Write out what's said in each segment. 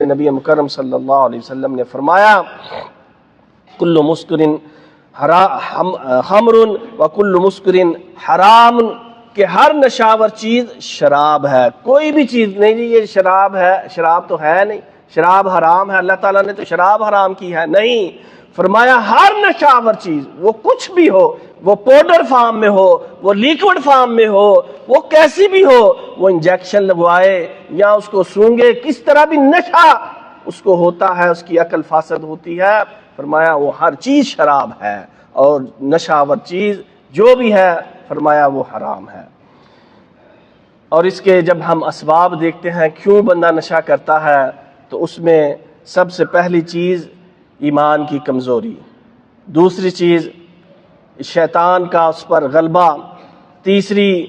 نبی مکرم صلی اللہ علیہ وسلم نے فرمایا کل مسکرن خمر و کل مسکرن حرام، کہ ہر نشاور چیز شراب ہے۔ کوئی بھی چیز نہیں جی یہ شراب ہے، شراب تو ہے نہیں، شراب حرام ہے، اللہ تعالیٰ نے تو شراب حرام کی ہے، نہیں، فرمایا ہر نشاور چیز، وہ کچھ بھی ہو، وہ پاؤڈر فارم میں ہو، وہ لیکوڈ فارم میں ہو، وہ کیسی بھی ہو، وہ انجیکشن لگوائے یا اس کو سونگے، کس طرح بھی نشہ اس کو ہوتا ہے، اس کی عقل فاسد ہوتی ہے، فرمایا وہ ہر چیز شراب ہے، اور نشاور چیز جو بھی ہے فرمایا وہ حرام ہے۔ اور اس کے جب ہم اسباب دیکھتے ہیں کیوں بندہ نشہ کرتا ہے، تو اس میں سب سے پہلی چیز ایمان کی کمزوری، دوسری چیز شیطان کا اس پر غلبہ، تیسری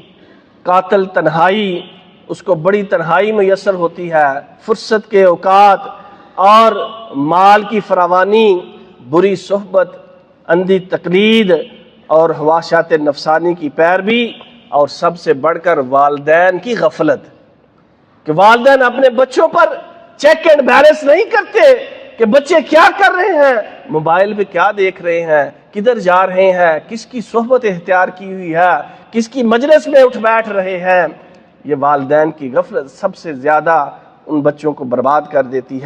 قاتل تنہائی، اس کو بڑی تنہائی میسر ہوتی ہے، فرصت کے اوقات اور مال کی فراوانی، بری صحبت، اندھی تقلید اور خواہشات نفسانی کی پیروی، اور سب سے بڑھ کر والدین کی غفلت، کہ والدین اپنے بچوں پر چیک اینڈ بیلنس نہیں کرتے کہ بچے کیا کر رہے ہیں، موبائل پہ کیا دیکھ رہے ہیں، کدھر جا رہے ہیں، کس کی صحبت اختیار کی ہوئی ہے، کس کی مجلس میں اٹھ بیٹھ رہے ہیں۔ یہ والدین کی غفلت سب سے زیادہ ان بچوں کو برباد کر دیتی ہے۔